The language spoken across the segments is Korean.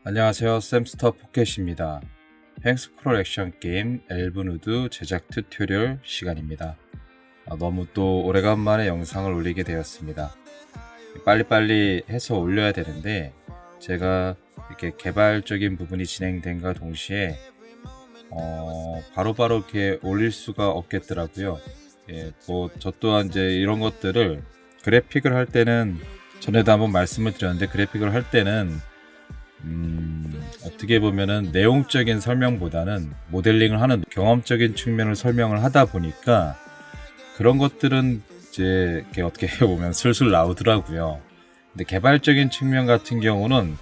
안녕하세요. 샘스터 포켓입니다. 횡스크롤 액션 게임 엘브누드 제작 튜토리얼 시간입니다. 너무 또 오래간만에 영상을 올리게 되었습니다. 빨리빨리 해서 올려야 되는데 제가 이렇게 개발적인 부분이 진행된과 동시에 바로바로 이렇게 올릴 수가 없겠더라고요. 저 또한 이제 이런 것들을 그래픽을 할 때는 전에도 한번 말씀을 드렸는데 그래픽을 할 때는 어떻게 보면은 내용적인 설명보다는 모델링을 하는 경험적인 측면을 설명을 하다 보니까 그런 것들은 이제 이렇게 어떻게 보면 슬슬 나오더라고요. 근데 개발적인 측면 같은 경우는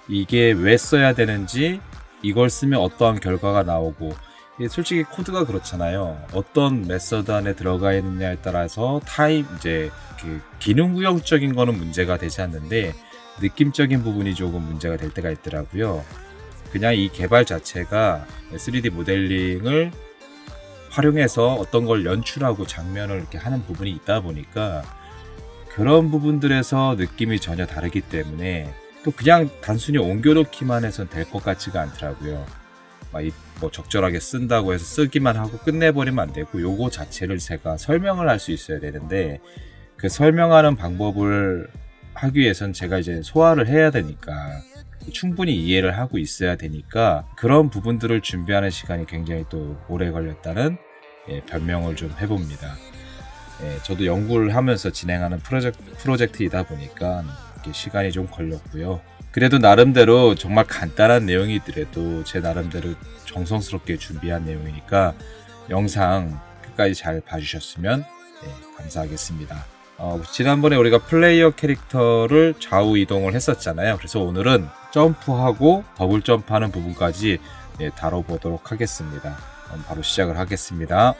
이게 왜 써야 되는지, 이걸 쓰면 어떠한 결과가 나오고, 솔직히 코드가 그렇잖아요. 어떤 메서드 안에 들어가 있느냐에 따라서 이제 기능 구형적인 거는 문제가 되지 않는데 느낌적인 부분이 조금 문제가 될 때가 있더라고요. 그냥 이 개발 자체가 3D 모델링을 활용해서 어떤 걸 연출하고 장면을 이렇게 하는 부분이 있다 보니까 그런 부분들에서 느낌이 전혀 다르기 때문에 또 그냥 단순히 옮겨놓기만 해선 될 것 같지가 않더라고요. 뭐 적절하게 쓴다고 해서 쓰기만 하고 끝내버리면 안 되고, 요거 자체를 제가 설명을 할 수 있어야 되는데 그 설명하는 방법을 하기 위해선 제가 이제 소화를 해야 되니까, 충분히 이해를 하고 있어야 되니까 그런 부분들을 준비하는 시간이 굉장히 또 오래 걸렸다는 변명을 좀 해봅니다. 저도 연구를 하면서 진행하는 프로젝트이다 보니까 이렇게 시간이 좀 걸렸고요. 그래도 나름대로 정말 간단한 내용이더라도 제 나름대로 정성스럽게 준비한 내용이니까 영상 끝까지 잘 봐주셨으면 감사하겠습니다. 지난번에 우리가 플레이어 캐릭터를 좌우 이동을 했었잖아요. 그래서 오늘은 점프하고 더블 점프하는 부분까지 다뤄보도록 하겠습니다. 바로 시작을 하겠습니다.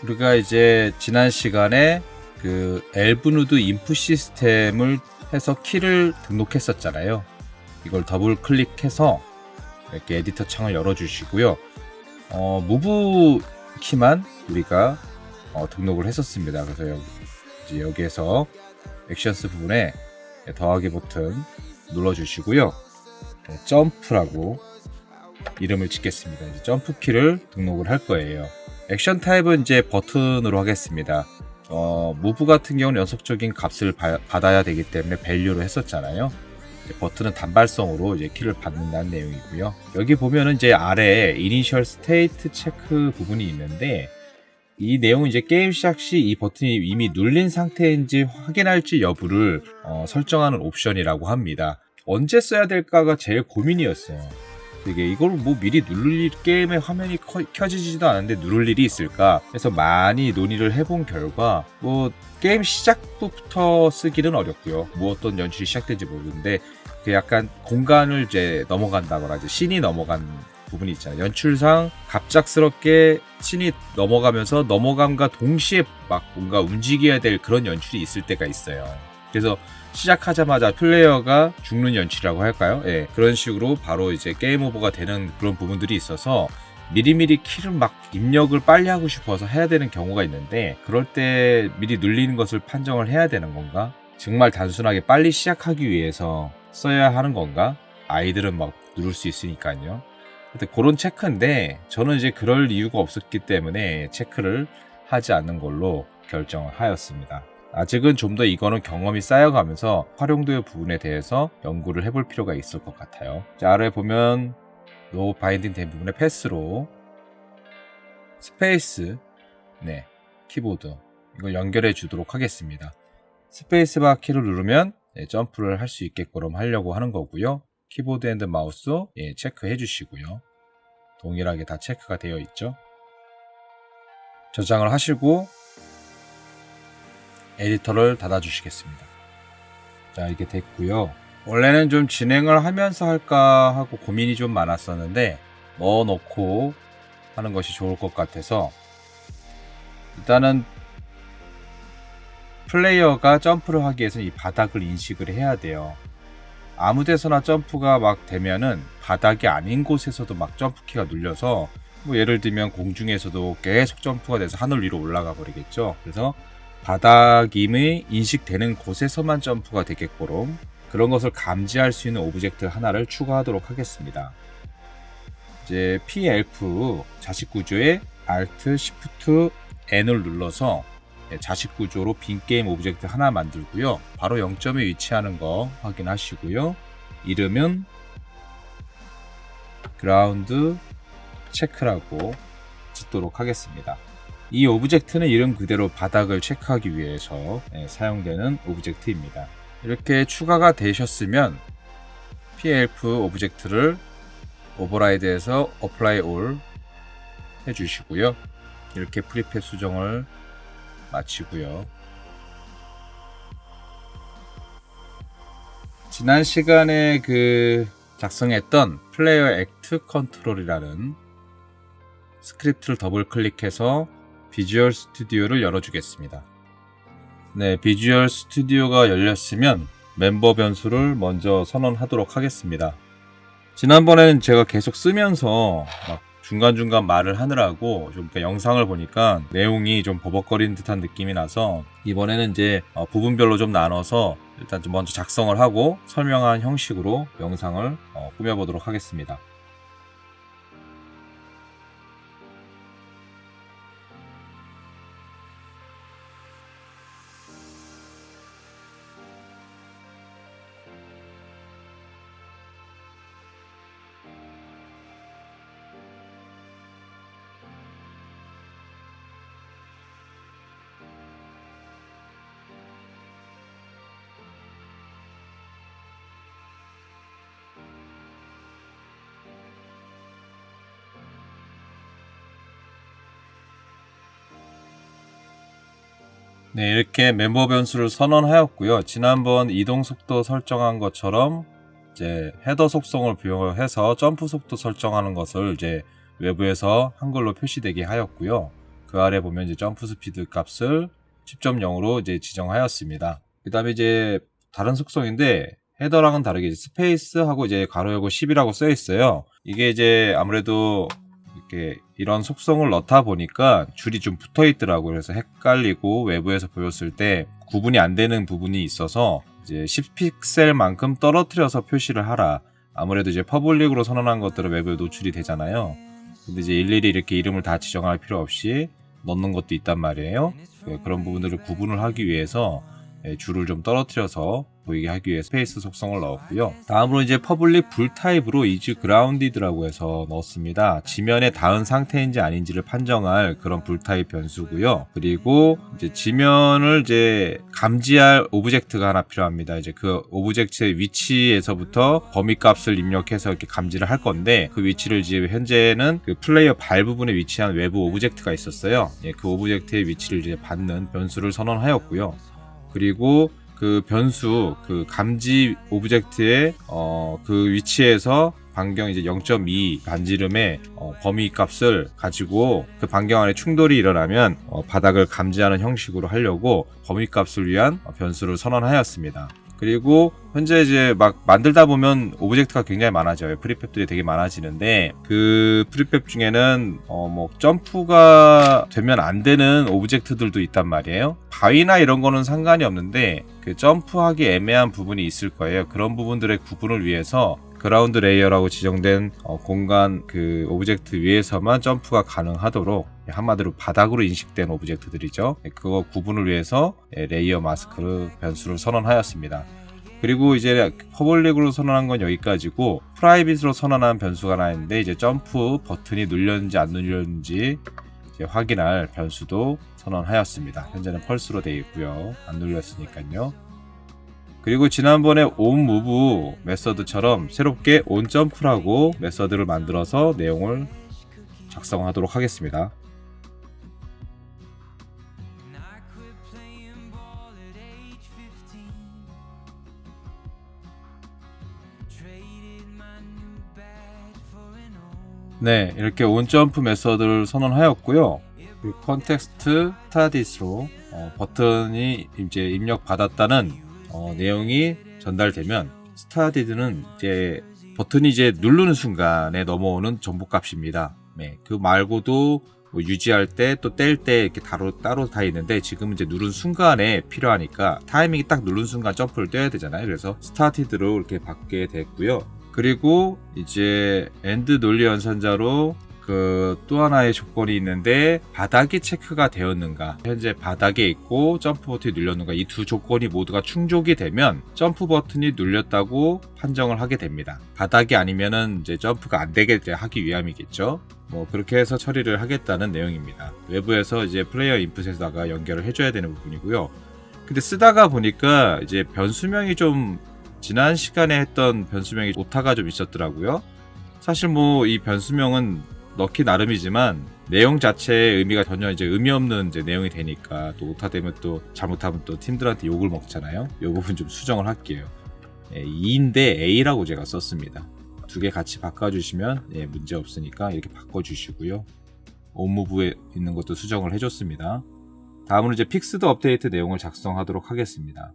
우리가 이제 지난 시간에 그 엘브누드 인풋 시스템을 해서 키를 등록했었잖아요. 이걸 더블 클릭해서 이렇게 에디터 창을 열어주시고요. 무브 키만 우리가 등록을 했었습니다. 그래서 여기에서 액션스 부분에 더하기 버튼 눌러주시고요. 점프라고 이름을 짓겠습니다. 이제 점프 키를 등록을 할 거예요. 액션 타입은 이제 버튼으로 하겠습니다. 무브 같은 경우는 연속적인 값을 받아야 되기 때문에 밸류로 했었잖아요. 버튼은 단발성으로 이제 키를 받는다는 내용이고요. 여기 보면은 이제 아래에 이니셜 스테이트 체크 부분이 있는데, 이 내용은 이제 게임 시작 시 이 버튼이 이미 눌린 상태인지 확인할지 여부를 설정하는 옵션이라고 합니다. 언제 써야 될까가 제일 고민이었어요. 이걸 뭐 미리 게임의 화면이 켜지지도 않은데 누를 일이 있을까 해서 많이 논의를 해본 결과, 게임 시작부터 쓰기는 어렵고요. 어떤 연출이 시작된지 모르는데 약간 공간을 이제 넘어간다거나 이제 씬이 넘어간 부분이 있잖아요. 연출상 갑작스럽게 씬이 넘어가면서 넘어감과 동시에 막 뭔가 움직여야 될 그런 연출이 있을 때가 있어요. 그래서 시작하자마자 플레이어가 죽는 연출이라고 할까요? 그런 식으로 바로 이제 게임 오버가 되는 그런 부분들이 있어서 미리미리 키를 막 입력을 빨리 하고 싶어서 해야 되는 경우가 있는데, 그럴 때 미리 눌리는 것을 판정을 해야 되는 건가? 정말 단순하게 빨리 시작하기 위해서 써야 하는 건가? 아이들은 막 누를 수 있으니까요. 그런 체크인데 저는 이제 그럴 이유가 없었기 때문에 체크를 하지 않는 걸로 결정을 하였습니다. 아직은 좀 더 이거는 경험이 쌓여가면서 활용도의 부분에 대해서 연구를 해볼 필요가 있을 것 같아요. 자, 아래 보면 노 바인딩 된 부분에 패스로 스페이스, 키보드 이걸 연결해 주도록 하겠습니다. 스페이스바 키를 누르면 점프를 할 수 있게끔 하려고 하는 거고요. 키보드 앤드 마우스 체크해 주시고요. 동일하게 다 체크가 되어 있죠. 저장을 하시고 에디터를 닫아 주시겠습니다. 자, 이게 됐고요. 원래는 좀 진행을 하면서 할까 하고 고민이 좀 많았었는데 넣어놓고 하는 것이 좋을 것 같아서, 일단은 플레이어가 점프를 하기 위해서는 이 바닥을 인식을 해야 돼요. 아무 데서나 점프가 막 되면은 바닥이 아닌 곳에서도 막 점프키가 눌려서 예를 들면 공중에서도 계속 점프가 돼서 하늘 위로 올라가 버리겠죠. 그래서 바닥임이 인식되는 곳에서만 점프가 되게끔 그런 것을 감지할 수 있는 오브젝트 하나를 추가하도록 하겠습니다. 이제 PLF 자식 구조에 Alt Shift N을 눌러서 자식 구조로 빈 게임 오브젝트 하나 만들고요. 바로 0점에 위치하는 거 확인하시고요. 이름은 그라운드 체크라고 짓도록 하겠습니다. 이 오브젝트는 이름 그대로 바닥을 체크하기 위해서 사용되는 오브젝트입니다. 이렇게 추가가 되셨으면 PLF 오브젝트를 오버라이드에서 Apply All 해주시고요. 이렇게 프리팹 수정을 마치고요. 지난 시간에 작성했던 플레이어 액트 컨트롤이라는 스크립트를 더블 클릭해서 비주얼 스튜디오를 열어주겠습니다. 네, 비주얼 스튜디오가 열렸으면 멤버 변수를 먼저 선언하도록 하겠습니다. 지난번에는 제가 계속 쓰면서 막 중간중간 말을 하느라고 좀 영상을 보니까 내용이 좀 버벅거리는 듯한 느낌이 나서 이번에는 이제 부분별로 좀 나눠서 일단 좀 먼저 작성을 하고 설명한 형식으로 영상을 꾸며보도록 하겠습니다. 네, 이렇게 멤버 변수를 선언하였고요. 지난번 이동 속도 설정한 것처럼 이제 헤더 속성을 부여해서 점프 속도 설정하는 것을 이제 외부에서 한글로 표시되게 하였고요. 그 아래 보면 이제 점프 스피드 값을 10.0으로 이제 지정하였습니다. 그 다음에 이제 다른 속성인데 헤더랑은 다르게 스페이스하고 이제 가로 열고 10이라고 써 있어요. 이게 이제 아무래도 이렇게 이런 속성을 넣다 보니까 줄이 좀 붙어 있더라고요. 그래서 헷갈리고 외부에서 보였을 때 구분이 안 되는 부분이 있어서 이제 10픽셀만큼 떨어뜨려서 표시를 하라. 아무래도 이제 퍼블릭으로 선언한 것들은 외부에 노출이 되잖아요. 근데 이제 일일이 이렇게 이름을 다 지정할 필요 없이 넣는 것도 있단 말이에요. 그런 부분들을 구분을 하기 위해서 줄을 좀 떨어뜨려서 보이게 하기 위해 스페이스 속성을 넣었고요. 다음으로 이제 퍼블릭 불 타입으로 is grounded라고 해서 넣었습니다. 지면에 닿은 상태인지 아닌지를 판정할 그런 불 타입 변수고요. 그리고 이제 지면을 이제 감지할 오브젝트가 하나 필요합니다. 이제 그 오브젝트의 위치에서부터 범위 값을 입력해서 이렇게 감지를 할 건데 그 위치를 이제 현재는 그 플레이어 발 부분에 위치한 외부 오브젝트가 있었어요. 그 오브젝트의 위치를 이제 받는 변수를 선언하였고요. 그리고 그 변수, 그 감지 오브젝트의 그 위치에서 반경 이제 0.2 반지름의 범위 값을 가지고 그 반경 안에 충돌이 일어나면 바닥을 감지하는 형식으로 하려고 범위 값을 위한 변수를 선언하였습니다. 그리고 현재 이제 막 만들다 보면 오브젝트가 굉장히 많아져요. 프리팹들이 되게 많아지는데 그 프리팹 중에는 뭐 점프가 되면 안 되는 오브젝트들도 있단 말이에요. 바위나 이런 거는 상관이 없는데 그 점프하기 애매한 부분이 있을 거예요. 그런 부분들의 구분을 위해서 그라운드 레이어라고 지정된 공간 그 오브젝트 위에서만 점프가 가능하도록 한마디로 바닥으로 인식된 오브젝트들이죠. 그거 구분을 위해서 레이어 마스크 변수를 선언하였습니다. 그리고 이제 퍼블릭으로 선언한 건 여기까지고 프라이빗으로 선언한 변수가 하나 있는데 이제 점프 버튼이 눌렸는지 안 눌렸는지 이제 확인할 변수도 선언하였습니다. 현재는 펄스로 되어 있고요. 안 눌렸으니까요. 그리고 지난번에 onMove 메서드처럼 새롭게 onJump라고 메서드를 만들어서 내용을 작성하도록 하겠습니다. 네, 이렇게 onJump 메서드를 선언하였고요. 그리고 컨텍스트 스타디스로 버튼이 이제 입력받았다는 내용이 전달되면 스타디드는 이제 버튼이 이제 누르는 순간에 넘어오는 정보값입니다. 네, 그 말고도 뭐 유지할 때 또 뗄 때 이렇게 따로 다 있는데, 지금은 이제 누른 순간에 필요하니까 타이밍이 딱 누른 순간 점프를 떼야 되잖아요. 그래서 스타티드로 이렇게 받게 됐고요. 그리고 이제 엔드 논리 연산자로 또 하나의 조건이 있는데, 바닥이 체크가 되었는가, 현재 바닥에 있고 점프 버튼이 눌렸는가, 이 두 조건이 모두가 충족이 되면 점프 버튼이 눌렸다고 판정을 하게 됩니다. 바닥이 아니면은 이제 점프가 안 되게 하기 위함이겠죠. 뭐 그렇게 해서 처리를 하겠다는 내용입니다. 외부에서 이제 플레이어 인풋에다가 연결을 해줘야 되는 부분이고요. 근데 쓰다가 보니까 이제 변수명이 좀 지난 시간에 했던 변수명이 오타가 좀 있었더라고요. 사실 뭐 이 변수명은 넣기 나름이지만 내용 자체의 의미가 전혀 이제 의미 없는 이제 내용이 되니까, 또 오타되면 또 잘못하면 또 팀들한테 욕을 먹잖아요. 이 부분 좀 수정을 할게요. 2인데 A라고 제가 썼습니다. 두 개 같이 바꿔주시면 문제 없으니까 이렇게 바꿔주시고요. 온무브에 있는 것도 수정을 해줬습니다. 다음으로 이제 픽스드 업데이트 내용을 작성하도록 하겠습니다.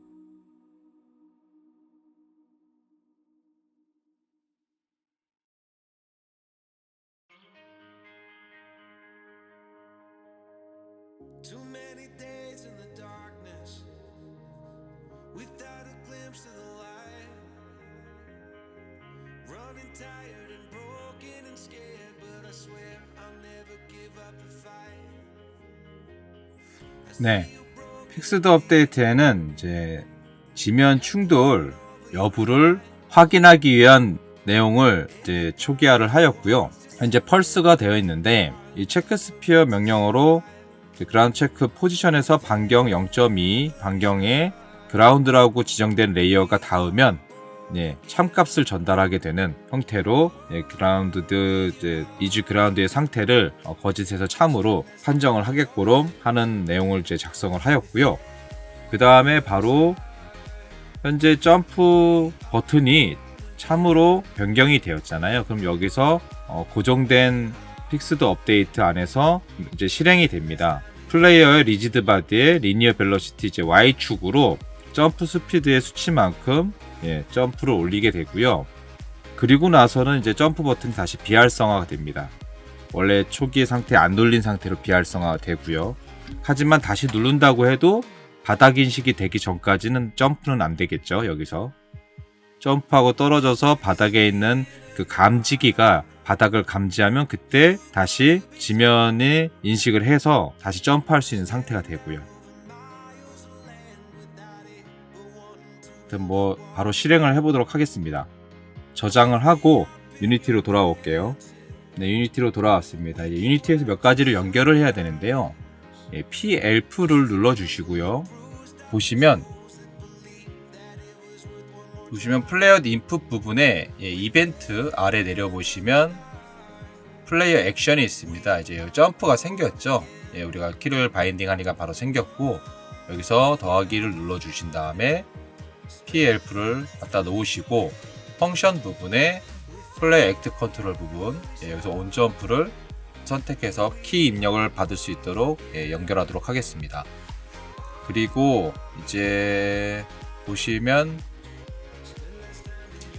Too many days in the darkness without a glimpse of the light. Running tired and broken and scared, but I swear I'll never give up the fight. 네, 픽스드 업데이트에는 이제 지면 충돌 여부를 확인하기 위한 내용을 이제 초기화를 하였고요. 현재 펄스가 되어 있는데, 이 체크 스피어 명령어로 그라운드 체크 포지션에서 반경 0.2 반경에 그라운드라고 지정된 레이어가 닿으면 참값을 전달하게 되는 형태로 이즈 그라운드의 상태를 거짓에서 참으로 판정을 하게끔 하는 내용을 이제 작성을 하였고요. 그 다음에 바로 현재 점프 버튼이 참으로 변경이 되었잖아요. 그럼 여기서 고정된 픽스드 업데이트 안에서 이제 실행이 됩니다. 플레이어의 리지드 바디의 리니어 벨러시티 이제 Y축으로 점프 스피드의 수치만큼 점프를 올리게 되고요. 그리고 나서는 이제 점프 버튼이 다시 비활성화가 됩니다. 원래 초기 상태 안 눌린 상태로 비활성화가 되고요. 하지만 다시 누른다고 해도 바닥 인식이 되기 전까지는 점프는 안 되겠죠. 여기서 점프하고 떨어져서 바닥에 있는 그 감지기가 바닥을 감지하면 그때 다시 지면에 인식을 해서 다시 점프할 수 있는 상태가 되고요. 뭐 바로 실행을 해보도록 하겠습니다. 저장을 하고 유니티로 돌아올게요. 네, 유니티로 돌아왔습니다. 이제 유니티에서 몇 가지를 연결을 해야 되는데요. P-Elf를 눌러주시고요. 보시면 플레이어 인풋 부분에 이벤트 아래 내려보시면 플레이어 액션이 있습니다. 이제 점프가 생겼죠. 우리가 키를 바인딩 하니까 바로 생겼고, 여기서 더하기를 눌러주신 다음에 P-Elf를 갖다 놓으시고, 펑션 부분에 플레이 액트 컨트롤 부분, 여기서 온 점프를 선택해서 키 입력을 받을 수 있도록 연결하도록 하겠습니다. 그리고 이제 보시면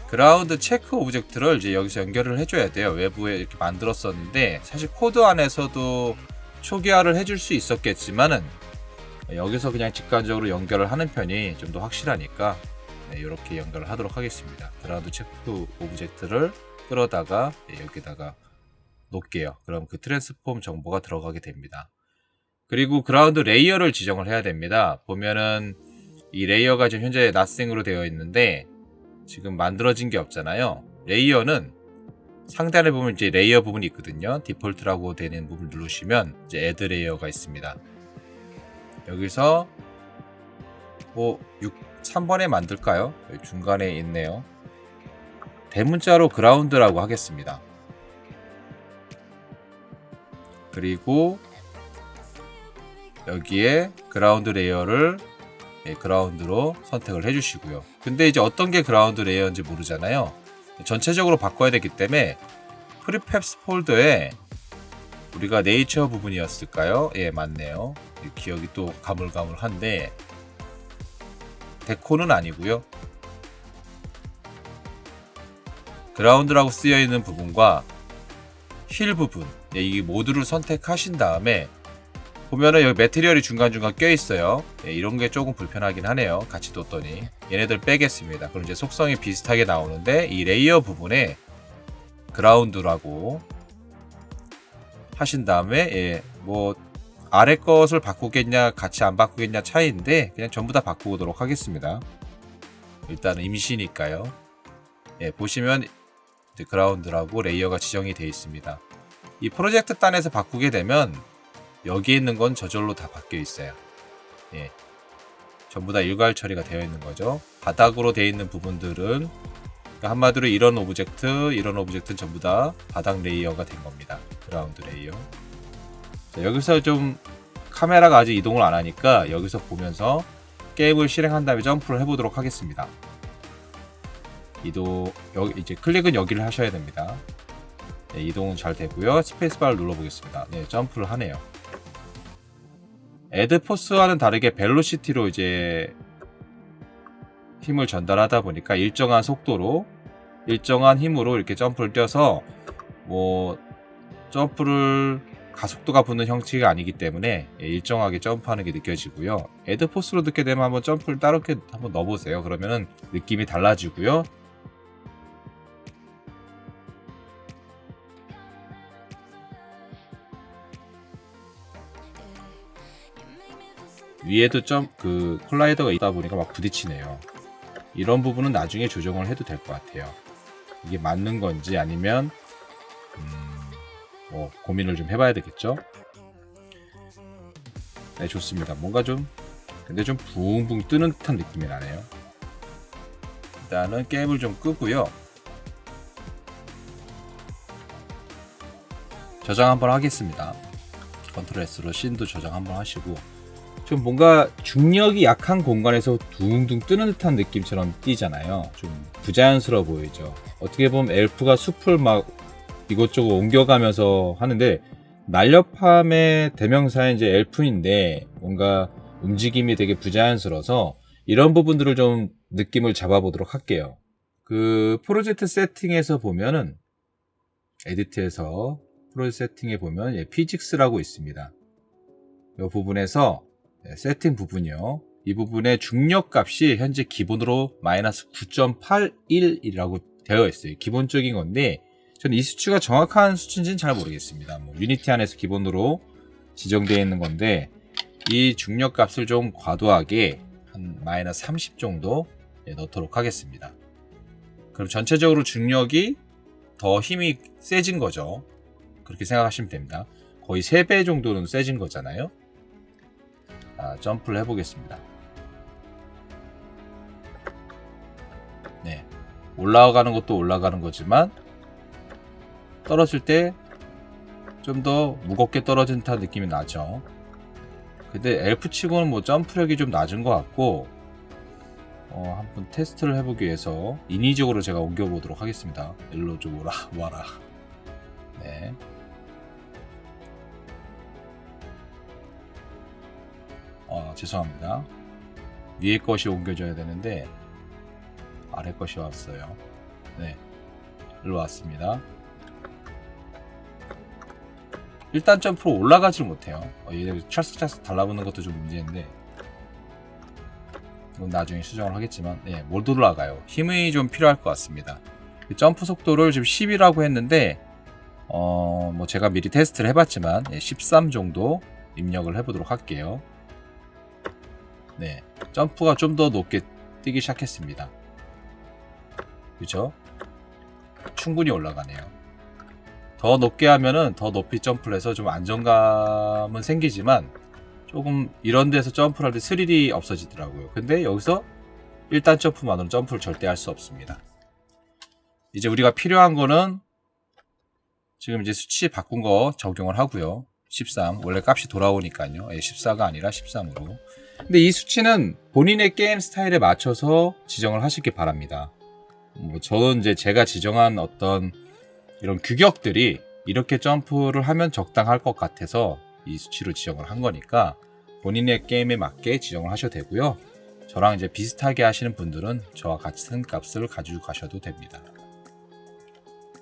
그라운드 체크 오브젝트를 이제 여기서 연결을 해줘야 돼요. 외부에 이렇게 만들었었는데, 사실 코드 안에서도 초기화를 해줄 수 있었겠지만은 여기서 그냥 직관적으로 연결을 하는 편이 좀 더 확실하니까 이렇게 연결을 하도록 하겠습니다. 그라운드 체크 오브젝트를 끌어다가 여기다가 놓을게요. 그럼 그 트랜스폼 정보가 들어가게 됩니다. 그리고 그라운드 레이어를 지정을 해야 됩니다. 보면은 이 레이어가 지금 현재 nothing으로 되어 있는데 지금 만들어진 게 없잖아요. 레이어는 상단에 보면 이제 레이어 부분이 있거든요. 디폴트라고 되는 부분을 누르시면 이제 add 레이어가 있습니다. 여기서 뭐 3번에 만들까요? 여기 중간에 있네요. 대문자로 그라운드라고 하겠습니다. 그리고 여기에 그라운드 레이어를 그라운드로 선택을 해주시고요. 근데 이제 어떤 게 그라운드 레이어인지 모르잖아요. 전체적으로 바꿔야 되기 때문에 프리팹스 폴더에 우리가 네이처 부분이었을까요? 예, 맞네요. 기억이 또 가물가물한데 데코는 아니고요. 그라운드라고 쓰여 있는 부분과 휠 부분, 이 모두를 선택하신 다음에 보면은 여기 매트리얼이 중간중간 껴 있어요. 이런 게 조금 불편하긴 하네요. 같이 뒀더니 얘네들 빼겠습니다. 그럼 이제 속성이 비슷하게 나오는데 이 레이어 부분에 그라운드라고 하신 다음에 뭐 아래 것을 바꾸겠냐 같이 안 바꾸겠냐 차이인데 그냥 전부 다 바꾸도록 하겠습니다. 일단은 임시니까요. 보시면 그라운드라고 레이어가 지정이 되어 있습니다. 이 프로젝트 단에서 바꾸게 되면 여기 있는 건 저절로 다 바뀌어 있어요. 전부 다 일괄 처리가 되어 있는 거죠. 바닥으로 되어 있는 부분들은 그러니까 한마디로 이런 오브젝트는 전부 다 바닥 레이어가 된 겁니다. 그라운드 레이어. 자, 여기서 좀 카메라가 아직 이동을 안 하니까 여기서 보면서 게임을 실행한 다음에 점프를 해보도록 하겠습니다. 여기 이제 클릭은 여기를 하셔야 됩니다. 이동은 잘 되고요. 스페이스바를 눌러보겠습니다. 점프를 하네요. 애드포스와는 다르게 벨로시티로 이제 힘을 전달하다 보니까 일정한 속도로 일정한 힘으로 이렇게 점프를 뛰어서 뭐 점프를 가속도가 붙는 형식이 아니기 때문에 일정하게 점프하는 게 느껴지고요. 애드포스로 넣게 되면 한번 점프를 따로 이렇게 한번 넣어보세요. 그러면은 느낌이 달라지고요. 위에도 콜라이더가 있다 보니까 막 부딪히네요. 이런 부분은 나중에 조정을 해도 될 것 같아요. 이게 맞는 건지 아니면 뭐 고민을 좀 해봐야 되겠죠. 네, 좋습니다. 뭔가 근데 좀 붕붕 뜨는 듯한 느낌이 나네요. 일단은 게임을 좀 끄고요. 저장 한번 하겠습니다. 컨트롤 S로 씬도 저장 한번 하시고, 좀 뭔가 중력이 약한 공간에서 둥둥 뜨는 듯한 느낌처럼 뛰잖아요. 좀 부자연스러워 보이죠. 어떻게 보면 엘프가 숲을 막 이곳저곳 옮겨가면서 하는데, 날렵함의 대명사는 이제 엘프인데 뭔가 움직임이 되게 부자연스러워서 이런 부분들을 좀 느낌을 잡아보도록 할게요. 그 프로젝트 세팅에서 보면은 에디트에서 프로젝트 세팅에 보면 피직스라고 있습니다. 이 부분에서 세팅 부분이요. 이 부분의 중력 값이 현재 기본으로 마이너스 9.81이라고 되어 있어요. 기본적인 건데 저는 이 수치가 정확한 수치인지는 잘 모르겠습니다. 뭐 유니티 안에서 기본으로 지정되어 있는 건데 이 중력 값을 좀 과도하게 한 마이너스 30 정도 넣도록 하겠습니다. 그럼 전체적으로 중력이 더 힘이 세진 거죠. 그렇게 생각하시면 됩니다. 거의 3배 정도는 세진 거잖아요. 점프를 해보겠습니다. 네, 올라가는 것도 올라가는 거지만 떨어질 때 좀 더 무겁게 떨어진 듯한 느낌이 나죠. 근데 엘프치고는 뭐 점프력이 좀 낮은 것 같고 한번 테스트를 해보기 위해서 인위적으로 제가 옮겨보도록 하겠습니다. 일로 좀 와라. 네. 죄송합니다. 위에 것이 옮겨져야 되는데 아래 것이 왔어요. 네, 일로 왔습니다. 일단 점프로 올라가질 못해요. 얘 찰싹찰싹 달라붙는 것도 좀 문제인데 이건 나중에 수정을 하겠지만 못 올라가요. 힘이 좀 필요할 것 같습니다. 점프 속도를 지금 10이라고 했는데 뭐 제가 미리 테스트를 해봤지만 13 정도 입력을 해보도록 할게요. 네, 점프가 좀 더 높게 뛰기 시작했습니다. 그죠? 충분히 올라가네요. 더 높게 하면은 더 높이 점프를 해서 좀 안정감은 생기지만 조금 이런 데서 점프를 할 때 스릴이 없어지더라고요. 근데 여기서 1단 점프만으로 점프를 절대 할 수 없습니다. 이제 우리가 필요한 거는 지금 이제 수치 바꾼 거 적용을 하고요. 13, 원래 값이 돌아오니까요. 14가 아니라 13으로. 근데 이 수치는 본인의 게임 스타일에 맞춰서 지정을 하시기 바랍니다. 뭐 저는 이제 제가 지정한 어떤 이런 규격들이 이렇게 점프를 하면 적당할 것 같아서 이 수치로 지정을 한 거니까 본인의 게임에 맞게 지정을 하셔도 되고요. 저랑 이제 비슷하게 하시는 분들은 저와 같은 값을 가지고 가셔도 됩니다.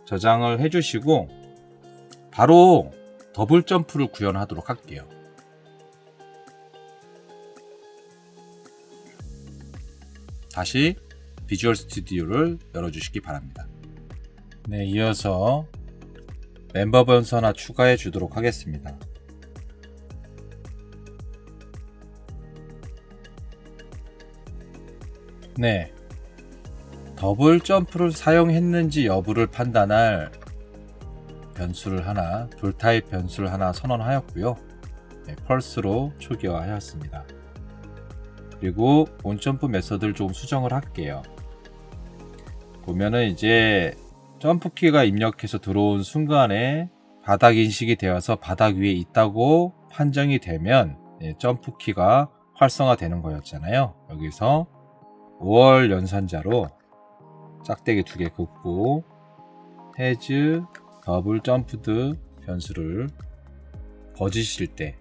저장을 해주시고 바로 더블 점프를 구현하도록 할게요. 다시 비주얼 스튜디오를 열어주시기 바랍니다. 네, 이어서 멤버 변수 하나 추가해 주도록 하겠습니다. 네, 더블 점프를 사용했는지 여부를 판단할 변수를 하나, 돌 타입 변수를 하나 선언하였고요. 네, 펄스로 초기화하였습니다. 그리고 온점프 메서드를 좀 수정을 할게요. 보면은 이제 점프키가 입력해서 들어온 순간에 바닥 인식이 되어서 바닥 위에 있다고 판정이 되면 점프키가 활성화되는 거였잖아요. 여기서 5월 연산자로 짝대기 2개 긋고 has 더블 점프드 변수를 버지실 때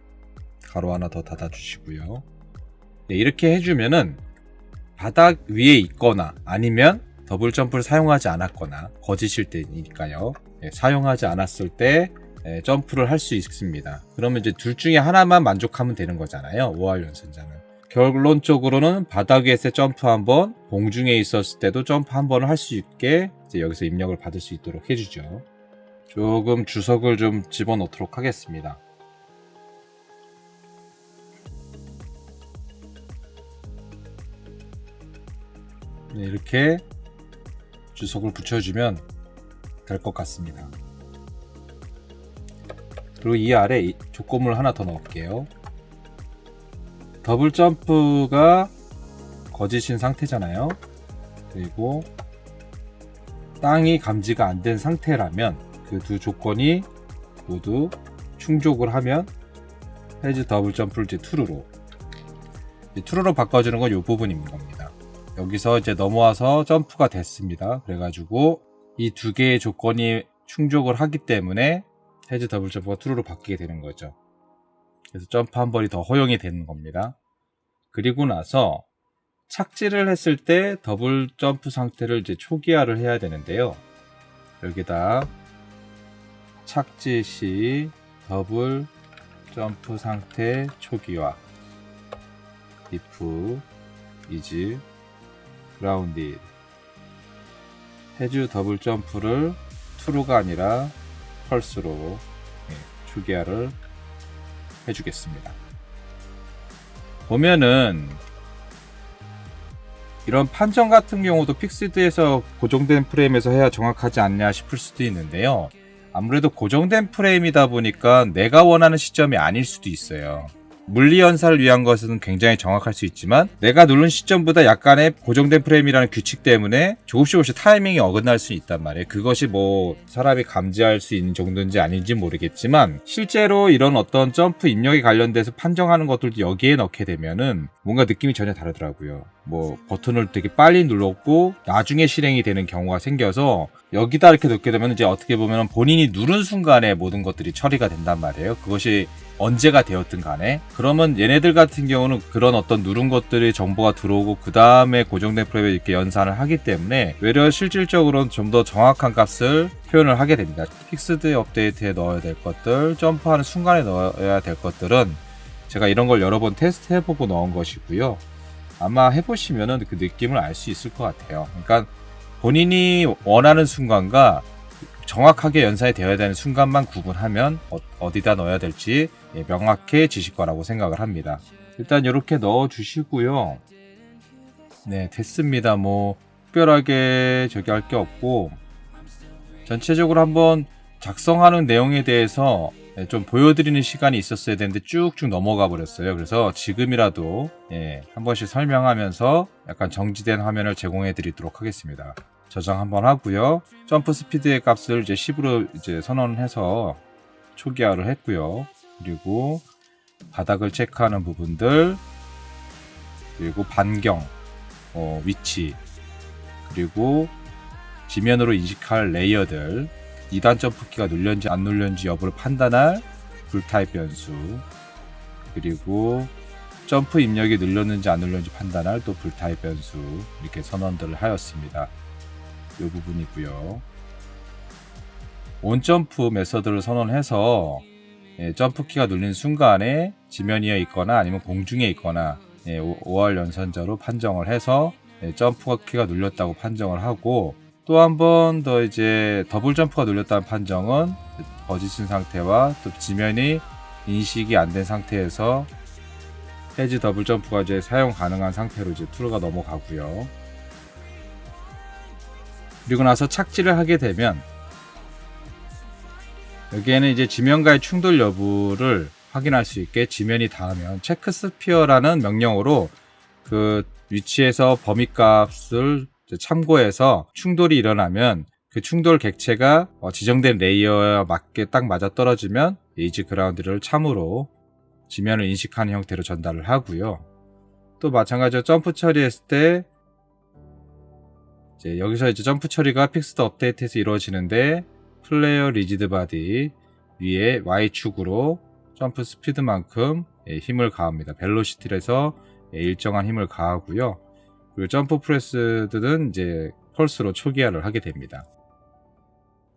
가로 하나 더 닫아 주시고요. 네, 이렇게 해주면은 바닥 위에 있거나 아니면 더블 점프를 사용하지 않았거나 거짓일 때니까요. 네, 사용하지 않았을 때 점프를 할 수 있습니다. 그러면 이제 둘 중에 하나만 만족하면 되는 거잖아요. 5할 연산자는. 결론적으로는 바닥 위에서 점프 한번, 공중에 있었을 때도 점프 한 번을 할 수 있게 이제 여기서 입력을 받을 수 있도록 해주죠. 조금 주석을 좀 집어넣도록 하겠습니다. 네, 이렇게 주석을 붙여주면 될 것 같습니다. 그리고 이 아래 조건물 하나 더 넣을게요. 더블 점프가 거짓인 상태잖아요. 그리고 땅이 감지가 안 된 상태라면 그 두 조건이 모두 충족을 하면 헤즈 더블 점프를 이제 true로 바꿔주는 건 이 부분인 겁니다. 여기서 이제 넘어와서 점프가 됐습니다. 그래가지고 이 두 개의 조건이 충족을 하기 때문에 헤즈 더블 점프가 true로 바뀌게 되는 거죠. 그래서 점프 한 번이 더 허용이 되는 겁니다. 그리고 나서 착지를 했을 때 더블 점프 상태를 이제 초기화를 해야 되는데요. 여기다 착지 시 더블 점프 상태 초기화 if is grounded 해주 더블 점프를 true가 아니라 false로 초기화를 해주겠습니다. 보면은 이런 판정 같은 경우도 픽스드에서 고정된 프레임에서 해야 정확하지 않냐 싶을 수도 있는데요. 아무래도 고정된 프레임이다 보니까 내가 원하는 시점이 아닐 수도 있어요. 물리 연사를 위한 것은 굉장히 정확할 수 있지만 내가 누른 시점보다 약간의 고정된 프레임이라는 규칙 때문에 조금씩 타이밍이 어긋날 수 있단 말이에요. 그것이 뭐 사람이 감지할 수 있는 정도인지 아닌지 모르겠지만 실제로 이런 어떤 점프 입력에 관련돼서 판정하는 것들도 여기에 넣게 되면은 뭔가 느낌이 전혀 다르더라고요. 뭐 버튼을 되게 빨리 눌렀고 나중에 실행이 되는 경우가 생겨서 여기다 이렇게 넣게 되면 이제 어떻게 보면 본인이 누른 순간에 모든 것들이 처리가 된단 말이에요. 그것이 언제가 되었든 간에. 그러면 얘네들 같은 경우는 그런 어떤 누른 것들이 정보가 들어오고 그 다음에 고정된 프레임에 이렇게 연산을 하기 때문에 외려 실질적으로는 좀 더 정확한 값을 표현을 하게 됩니다. 픽스드 업데이트에 넣어야 될 것들, 점프하는 순간에 넣어야 될 것들은 제가 이런 걸 여러 번 테스트 해보고 넣은 것이고요. 아마 해보시면은 그 느낌을 알 수 있을 것 같아요. 그러니까 본인이 원하는 순간과 정확하게 연산이 되어야 되는 순간만 구분하면 어디다 넣어야 될지 명확해지실 거라고 생각을 합니다. 일단 이렇게 넣어 주시고요. 네, 됐습니다. 뭐 특별하게 저기 할 게 없고 전체적으로 한번 작성하는 내용에 대해서 좀 보여드리는 시간이 있었어야 되는데 쭉쭉 넘어가 버렸어요. 그래서 지금이라도 한 번씩 설명하면서 약간 정지된 화면을 제공해 드리도록 하겠습니다. 저장 한번 하고요. 점프 스피드의 값을 이제 10으로 이제 선언해서 초기화를 했고요. 그리고 바닥을 체크하는 부분들, 그리고 반경, 위치, 그리고 지면으로 인식할 레이어들, 2단 점프키가 눌렸는지 안 눌렸는지 여부를 판단할 불타입 변수, 그리고 점프 입력이 눌렸는지 안 눌렸는지 판단할 또 불타입 변수, 이렇게 선언들을 하였습니다. 이 부분이고요. 온점프 메서드를 선언해서 점프키가 눌린 순간에 지면 위에 있거나 아니면 공중에 있거나 5할 연산자로 판정을 해서 점프키가 눌렸다고 판정을 하고, 또 한 번 더 이제 더블 점프가 눌렸다는 판정은 거짓인 상태와 또 지면이 인식이 안 된 상태에서 해지 더블 점프가 이제 사용 가능한 상태로 이제 툴가 넘어가고요. 그리고 나서 착지를 하게 되면 여기에는 이제 지면과의 충돌 여부를 확인할 수 있게 지면이 닿으면 체크 스피어라는 명령으로 그 위치에서 범위값을 참고해서 충돌이 일어나면 그 충돌 객체가 지정된 레이어에 맞게 딱 맞아 떨어지면 에이지 그라운드를 참으로 지면을 인식하는 형태로 전달을 하고요. 또 마찬가지로 점프 처리했을 때 이제 여기서 이제 점프 처리가 픽스드 업데이트에서 이루어지는데, 플레이어 리지드 바디 위에 Y축으로 점프 스피드만큼 힘을 가합니다. 벨로시티에서 일정한 힘을 가하고요. 그리고 점프 프레스들은 이제 펄스로 초기화를 하게 됩니다.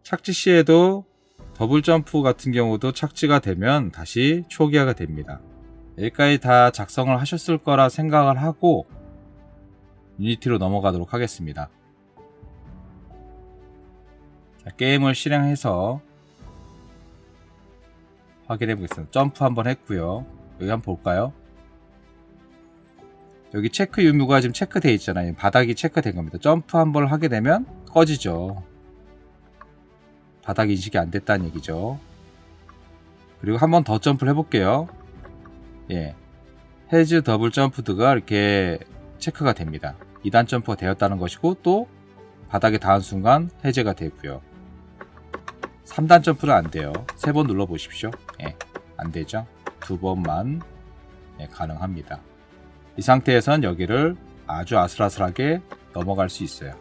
착지 시에도 더블 점프 같은 경우도 착지가 되면 다시 초기화가 됩니다. 여기까지 다 작성을 하셨을 거라 생각을 하고 유니티로 넘어가도록 하겠습니다. 자, 게임을 실행해서 확인해 보겠습니다. 점프 한번 했고요. 여기 한번 볼까요? 여기 체크 유무가 지금 체크되어 있잖아요. 바닥이 체크된 겁니다. 점프 한번 하게 되면 꺼지죠. 바닥 인식이 안 됐다는 얘기죠. 그리고 한 번 더 점프를 해볼게요. 해즈 더블 점프드가 이렇게 체크가 됩니다. 2단 점프가 되었다는 것이고, 또 바닥에 닿은 순간 해제가 되고요. 3단 점프는 안 돼요. 3번 눌러 보십시오. 안 되죠. 2번만 가능합니다. 이 상태에선 여기를 아주 아슬아슬하게 넘어갈 수 있어요.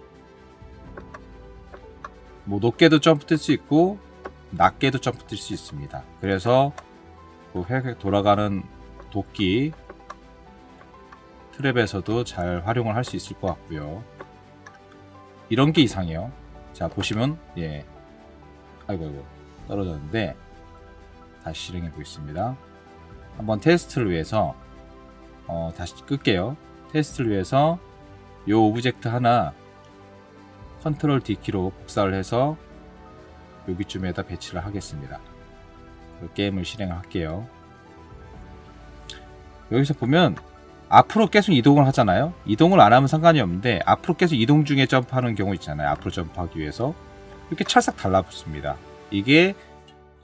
뭐 높게도 점프 뛸 수 있고 낮게도 점프 뛸 수 있습니다. 그래서 그 획획 돌아가는 도끼 트랩에서도 잘 활용을 할 수 있을 것 같고요. 이런 게 이상해요. 자, 보시면 아이고 떨어졌는데 다시 실행해 보겠습니다. 한번 테스트를 위해서 다시 끌게요. 테스트를 위해서 이 오브젝트 하나 컨트롤 D키로 복사를 해서 여기쯤에다 배치를 하겠습니다. 게임을 실행을 할게요. 여기서 보면 앞으로 계속 이동을 하잖아요. 이동을 안 하면 상관이 없는데 앞으로 계속 이동 중에 점프하는 경우 있잖아요. 앞으로 점프하기 위해서 이렇게 찰싹 달라붙습니다. 이게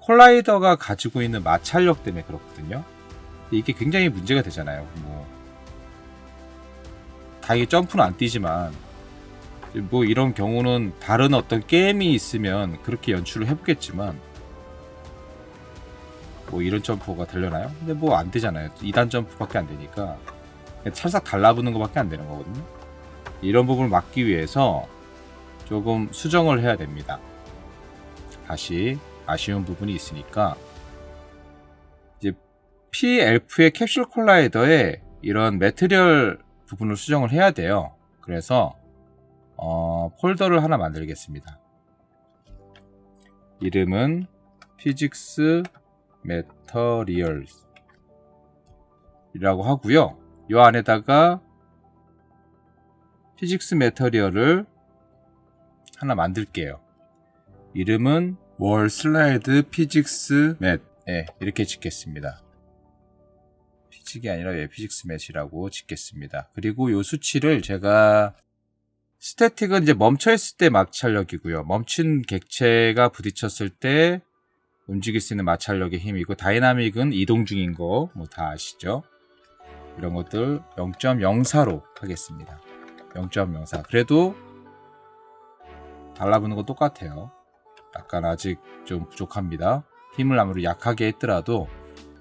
콜라이더가 가지고 있는 마찰력 때문에 그렇거든요. 이게 굉장히 문제가 되잖아요. 다행히 점프는 안 뛰지만 뭐 이런 경우는 다른 어떤 게임이 있으면 그렇게 연출을 해보겠지만 뭐 이런 점프가 되려나요? 근데 뭐 안 되잖아요. 2단 점프밖에 안 되니까 찰싹 달라붙는 것밖에 안 되는 거거든요. 이런 부분을 막기 위해서 조금 수정을 해야 됩니다. 다시 아쉬운 부분이 있으니까 이제 PLF의 캡슐 콜라이더에 이런 매트리얼 부분을 수정을 해야 돼요. 그래서 폴더를 하나 만들겠습니다. 이름은 Physics Materials 이라고 하고요. 이 안에다가 피직스 메터리얼을 하나 만들게요. 이름은 월 슬라이드 피직스 맷 이렇게 짓겠습니다. 피직이 아니라 피직스 맷이라고 짓겠습니다. 그리고 이 수치를 제가 스태틱은 이제 멈춰있을 때 마찰력이고요. 멈춘 객체가 부딪혔을 때 움직일 수 있는 마찰력의 힘이고, 다이나믹은 이동 중인 거 뭐 다 아시죠? 이런 것들 0.04로 하겠습니다. 0.04. 그래도 달라붙는 건 똑같아요. 약간 아직 좀 부족합니다. 힘을 아무리 약하게 했더라도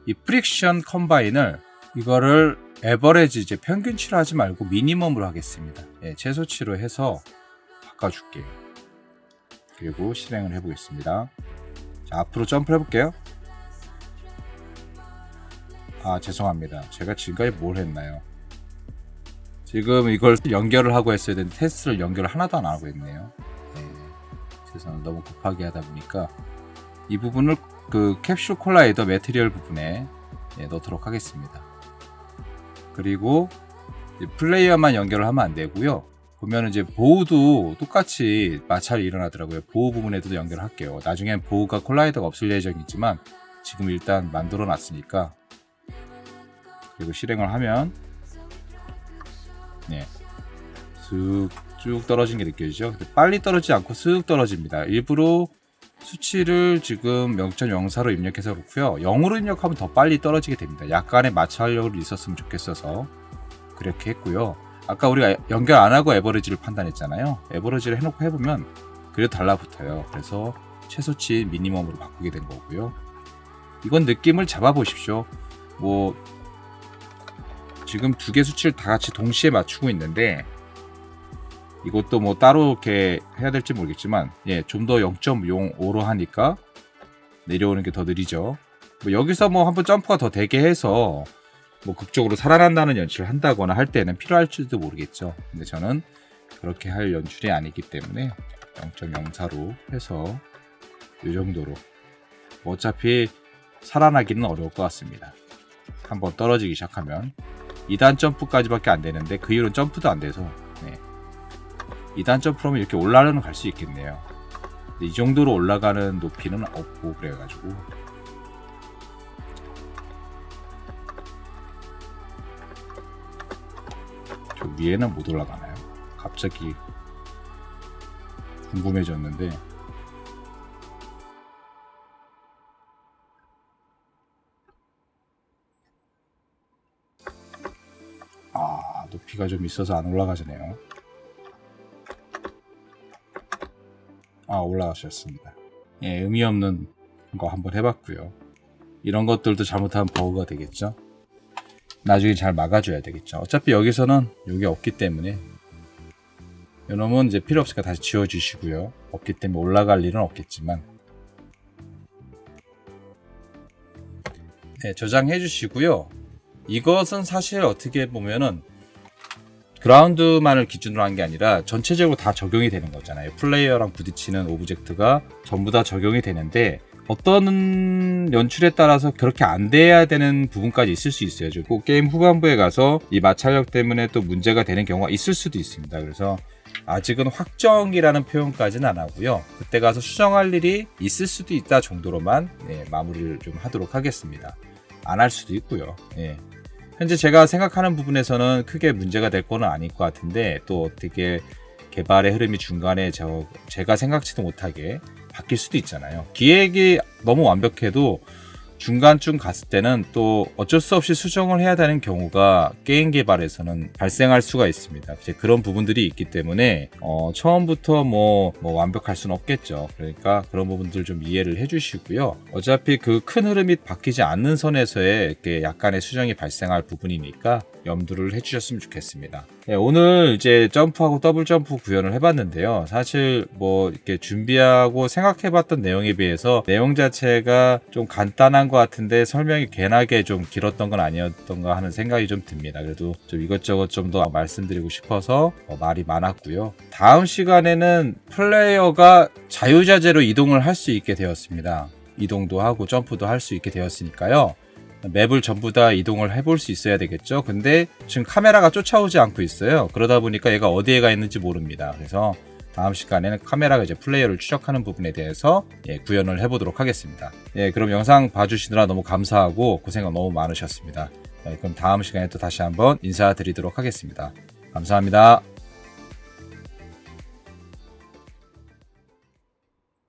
이 프릭션 컴바인을 이거를 에버레지 이제 평균치로 하지 말고 미니멈으로 하겠습니다. 최소치로 해서 바꿔줄게요. 그리고 실행을 해보겠습니다. 자, 앞으로 점프를 해볼게요. 죄송합니다. 제가 지금까지 뭘 했나요? 지금 이걸 연결을 하고 했어야 되는데 테스트를 연결을 하나도 안 하고 했네요. 저는 너무 급하게 하다 보니까 이 부분을 그 캡슐 콜라이더 매트리얼 부분에 넣도록 하겠습니다. 그리고 플레이어만 연결을 하면 안 되고요. 보면 이제 보호도 똑같이 마찰이 일어나더라고요. 보호 부분에도 연결을 할게요. 나중엔 보호가 콜라이더가 없을 예정이지만 지금 일단 만들어 놨으니까. 그리고 실행을 하면 쓱 쭉 떨어진 게 느껴지죠. 빨리 떨어지지 않고 쓱 떨어집니다. 일부러 수치를 지금 0.04로 입력해서 그렇고요. 0으로 입력하면 더 빨리 떨어지게 됩니다. 약간의 마찰력이 있었으면 좋겠어서 그렇게 했고요. 아까 우리가 연결 안 하고 에버리지를 판단했잖아요. 에버리지를 해놓고 해보면 그래도 달라붙어요. 그래서 최소치 미니멈으로 바꾸게 된 거고요. 이건 느낌을 잡아보십시오. 뭐 지금 두 개 수치를 다 같이 동시에 맞추고 있는데 이것도 뭐 따로 이렇게 해야 될지 모르겠지만 좀 더 0.05로 하니까 내려오는 게 더 느리죠. 뭐 여기서 뭐 한번 점프가 더 되게 해서 뭐 극적으로 살아난다는 연출을 한다거나 할 때는 필요할지도 모르겠죠. 근데 저는 그렇게 할 연출이 아니기 때문에 0.04로 해서 이 정도로 뭐 어차피 살아나기는 어려울 것 같습니다. 한번 떨어지기 시작하면 2단 점프까지밖에 안 되는데 그 이후로는 점프도 안 돼서 2단 점프로 하면 이렇게 올라가는 갈 수 있겠네요. 근데 이 정도로 올라가는 높이는 없고 그래가지고 저 위에는 못 올라가나요? 갑자기 궁금해졌는데 높이가 좀 있어서 안 올라가지네요. 올라가셨습니다. 의미 없는 거 한번 해봤고요. 이런 것들도 잘못하면 버그가 되겠죠. 나중에 잘 막아줘야 되겠죠. 어차피 여기서는 여기 없기 때문에 이놈은 이제 필요 없으니까 다시 지워주시고요. 없기 때문에 올라갈 일은 없겠지만 저장해 주시고요. 이것은 사실 어떻게 보면은 그라운드만을 기준으로 한 게 아니라 전체적으로 다 적용이 되는 거잖아요. 플레이어랑 부딪히는 오브젝트가 전부 다 적용이 되는데 어떤 연출에 따라서 그렇게 안 돼야 되는 부분까지 있을 수 있어요. 꼭 게임 후반부에 가서 이 마찰력 때문에 또 문제가 되는 경우가 있을 수도 있습니다. 그래서 아직은 확정이라는 표현까지는 안 하고요. 그때 가서 수정할 일이 있을 수도 있다 정도로만 마무리를 좀 하도록 하겠습니다. 안 할 수도 있고요. 현재 제가 생각하는 부분에서는 크게 문제가 될 거는 아닐 것 같은데 또 어떻게 개발의 흐름이 중간에 제가 생각지도 못하게 바뀔 수도 있잖아요. 기획이 너무 완벽해도 중간쯤 갔을 때는 또 어쩔 수 없이 수정을 해야 되는 경우가 게임 개발에서는 발생할 수가 있습니다. 이제 그런 부분들이 있기 때문에 처음부터 뭐 완벽할 수는 없겠죠. 그러니까 그런 부분들 좀 이해를 해주시고요. 어차피 그 큰 흐름이 바뀌지 않는 선에서의 이렇게 약간의 수정이 발생할 부분이니까 염두를 해주셨으면 좋겠습니다. 오늘 이제 점프하고 더블 점프 구현을 해봤는데요. 사실 뭐 이렇게 준비하고 생각해봤던 내용에 비해서 내용 자체가 좀 간단한 것 같은데 설명이 괜하게 좀 길었던 건 아니었던가 하는 생각이 좀 듭니다. 그래도 좀 이것저것 좀 더 말씀드리고 싶어서 말이 많았고요. 다음 시간에는 플레이어가 자유자재로 이동을 할 수 있게 되었습니다. 이동도 하고 점프도 할 수 있게 되었으니까요. 맵을 전부 다 이동을 해볼 수 있어야 되겠죠. 근데 지금 카메라가 쫓아오지 않고 있어요. 그러다 보니까 얘가 어디에 가 있는지 모릅니다. 그래서 다음 시간에는 카메라가 이제 플레이어를 추적하는 부분에 대해서 구현을 해보도록 하겠습니다. 그럼 영상 봐주시느라 너무 감사하고 고생 너무 많으셨습니다. 그럼 다음 시간에 또 다시 한번 인사드리도록 하겠습니다. 감사합니다.